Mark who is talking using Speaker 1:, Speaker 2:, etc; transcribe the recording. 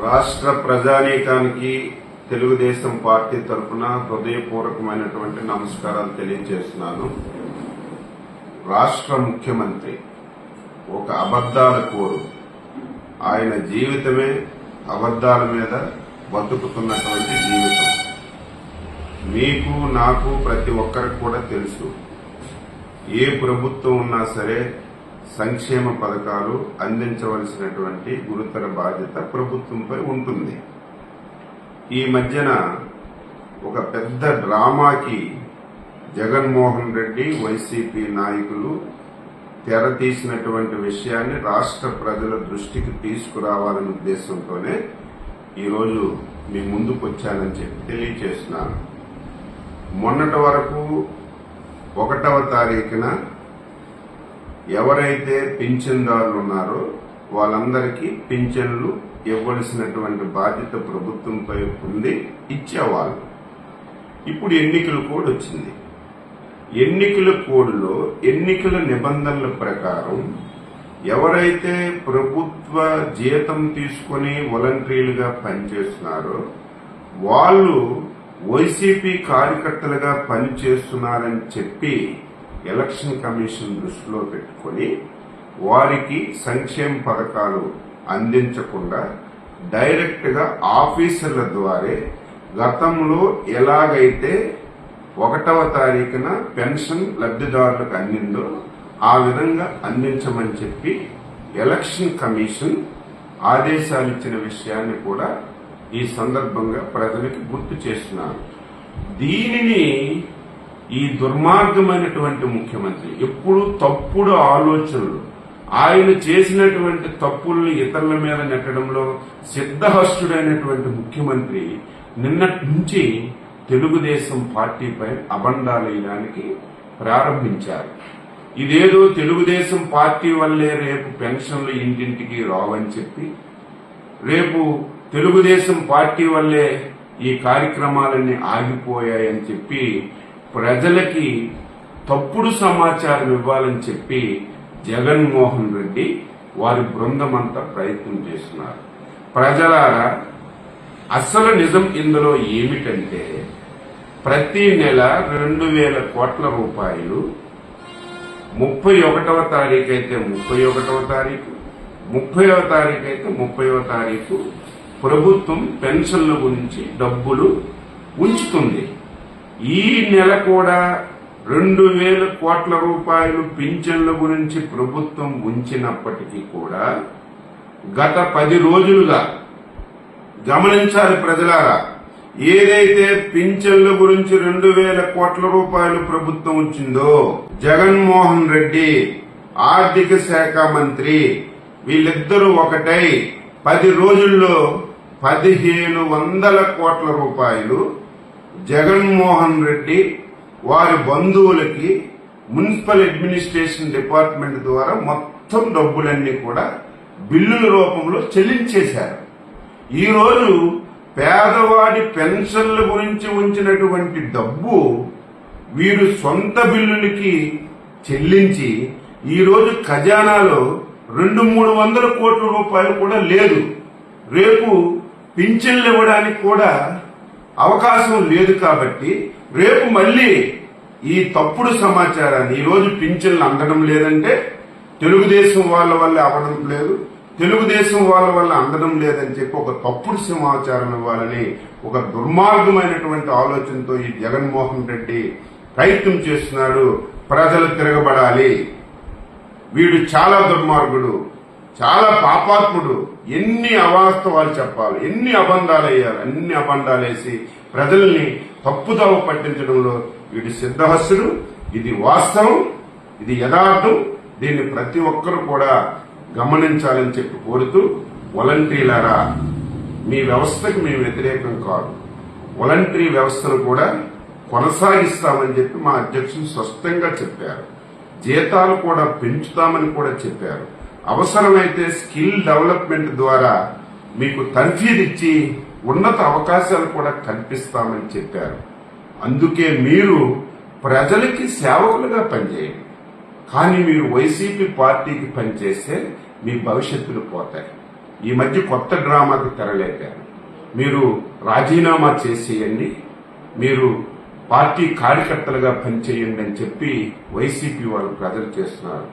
Speaker 1: రాష్ట్ర ప్రజానీకానికి తెలుగుదేశం పార్టీ తరఫున హృదయపూర్వకమైనటువంటి నమస్కారాలు తెలియజేస్తున్నాను. రాష్ట్ర ముఖ్యమంత్రి ఒక అబద్దాల కోరు. ఆయన జీవితమే అబద్దాల మీద బతుకుతున్నటువంటి జీవితం. మీకు నాకు ప్రతి ఒక్కరికి కూడా తెలుసు, ఏ ప్రభుత్వం ఉన్నా సరే సంక్షేమ పథకాలు అందించవలసినటువంటి గురుతర బాధ్యత ప్రభుత్వంపై ఉంటుంది. ఈ మధ్యన ఒక పెద్ద డ్రామాకి జగన్మోహన్ రెడ్డి వైసీపీ నాయకులు తెరతీసినటువంటి విషయాన్ని రాష్ట్ర ప్రజల దృష్టికి తీసుకురావాలనే ఉద్దేశంతోనే ఈరోజు మీ ముందుకు వచ్చానని చెప్పి తెలియజేస్తున్నాను. మొన్నటి వరకు 1వ తారీఖున ఎవరైతే పింఛన్దారులు ఉన్నారో వాళ్ళందరికీ పింఛన్లు ఇవ్వవలసినటువంటి బాధ్యత ప్రభుత్వంపై ఉంది, ఇచ్చేవాళ్ళు. ఇప్పుడు ఎన్నికల కోడ్ వచ్చింది. ఎన్నికల కోడ్లో ఎన్నికల నిబంధనల ప్రకారం ఎవరైతే ప్రభుత్వ జీతం తీసుకుని వాలంటీర్లుగా పనిచేస్తున్నారో వాళ్ళు వైసీపీ కార్యకర్తలుగా పనిచేస్తున్నారని చెప్పి ఎలక్షన్ కమిషన్ దృష్టిలో పెట్టుకుని వారికి సంక్షేమ పథకాలు అందించకుండా డైరెక్ట్ గా ఆఫీసర్ల ద్వారా గతంలో ఎలాగైతే 1వ తారీఖున పెన్షన్ లబ్ధిదారులకు అందిందో ఆ విధంగా అందించమని చెప్పి ఎలక్షన్ కమిషన్ ఆదేశాలు ఇచ్చిన విషయాన్ని కూడా ఈ సందర్భంగా ప్రజలకు గుర్తు చేస్తున్నారు. దీనిని ఈ దుర్మార్గమైనటువంటి ముఖ్యమంత్రి ఎప్పుడు తప్పుడు ఆలోచనలు, ఆయన చేసినటువంటి తప్పుల్ని ఇతరుల మీద నెట్టడంలో సిద్ధహస్తుడైనటువంటి ముఖ్యమంత్రి నిన్నటి నుంచి తెలుగుదేశం పార్టీపై అబండాలేయడానికి ప్రారంభించారు. ఇదేదో తెలుగుదేశం పార్టీ వల్లే రేపు పెన్షన్లు ఇంటింటికి రావని చెప్పి, రేపు తెలుగుదేశం పార్టీ వల్లే ఈ కార్యక్రమాలన్నీ ఆగిపోయాయని చెప్పి ప్రజలకి తప్పుడు సమాచారం ఇవ్వాలని చెప్పి జగన్మోహన్ రెడ్డి వారి బృందం అంతా ప్రయత్నం చేస్తున్నారు. ప్రజలారా, అసలు నిజం ఇందులో ఏమిటంటే ప్రతి నెల 2,000 కోట్ల రూపాయలు 31వ తారీఖు అయితే 31వ తారీఖు, 30వ తారీఖు అయితే 30వ తారీఖు ప్రభుత్వం పెన్షన్ల గురించి డబ్బులు ఉంచుతుంది. ఈ నెల కూడా 2,000 కోట్ల రూపాయలు పింఛన్ల గురించి ప్రభుత్వం ఉంచినప్పటికీ కూడా గత 10 రోజులుగా గమనించాలి ప్రజలారా, ఏదైతే పింఛన్ల గురించి 2,000 కోట్ల రూపాయలు ప్రభుత్వం ఉంచిందో జగన్మోహన్ రెడ్డి ఆర్థిక శాఖ మంత్రి వీళ్ళిద్దరూ ఒకటై 10 రోజుల్లో 1,500 కోట్ల రూపాయలు జగన్మోహన్ రెడ్డి వారి బంధువులకి మున్సిపల్ అడ్మినిస్ట్రేషన్ డిపార్ట్మెంట్ ద్వారా మొత్తం డబ్బులన్నీ కూడా బిల్లుల రూపంలో చెల్లించేశారు. ఈ రోజు పేదవాడి పెన్షన్ల గురించి ఉంచినటువంటి డబ్బు వీరు సొంత బిల్లులకి చెల్లించి ఈ రోజు ఖజానాలో 200-300 కోట్ల రూపాయలు కూడా లేదు. రేపు పింఛన్లు ఇవ్వడానికి కూడా అవకాశం లేదు. కాబట్టి రేపు మళ్లీ ఈ తప్పుడు సమాచారాన్ని, ఈ రోజు పింఛన్లు అందడం లేదంటే తెలుగుదేశం వాళ్ళ వల్ల అవ్వడం లేదు, తెలుగుదేశం వాళ్ళ వల్ల అందడం లేదని చెప్పి ఒక తప్పుడు సమాచారం ఇవ్వాలని ఒక దుర్మార్గమైనటువంటి ఆలోచనతో ఈ జగన్మోహన్ రెడ్డి ప్రయత్నం చేస్తున్నాడు. ప్రజలు తిరగబడాలి, వీడు చాలా దుర్మార్గుడు, చాలా పాపాత్ముడు, ఎన్ని అవాస్తవాలు చెప్పాలి, ఎన్ని అబద్ధాలు వేయాలి, అన్ని అబద్ధాలు వేసి ప్రజల్ని తప్పుదోవ పట్టించడంలో వీడి సిద్ధహస్తుడు. ఇది వాస్తవం, ఇది యథార్థం. దీన్ని ప్రతి ఒక్కరూ కూడా గమనించాలని చెప్పి కోరుతూ, వాలంటీర్లారా, మీ వ్యవస్థకు మేము వ్యతిరేకం కాదు, వాలంటరీ వ్యవస్థను కూడా కొనసాగిస్తామని చెప్పి మా అధ్యక్షులు స్పష్టంగా చెప్పారు. జీతాలు కూడా పెంచుతామని కూడా చెప్పారు. అవసరమైతే స్కిల్ డెవలప్మెంట్ ద్వారా మీకు తర్ఫీదిచ్చి ఉన్నత అవకాశాలు కూడా కల్పిస్తామని చెప్పారు. అందుకే మీరు ప్రజలకి సేవకులుగా పనిచేయండి. కానీ మీరు వైసీపీ పార్టీకి పనిచేస్తే మీ భవిష్యత్తులు పోతాయి. ఈ మధ్య కొత్త డ్రామాకి తెరలేపారు. మీరు రాజీనామా చేసేయండి, మీరు పార్టీ కార్యకర్తలుగా పనిచేయండి అని చెప్పి వైసీపీ వాళ్ళు ప్రజలు చేస్తున్నారు.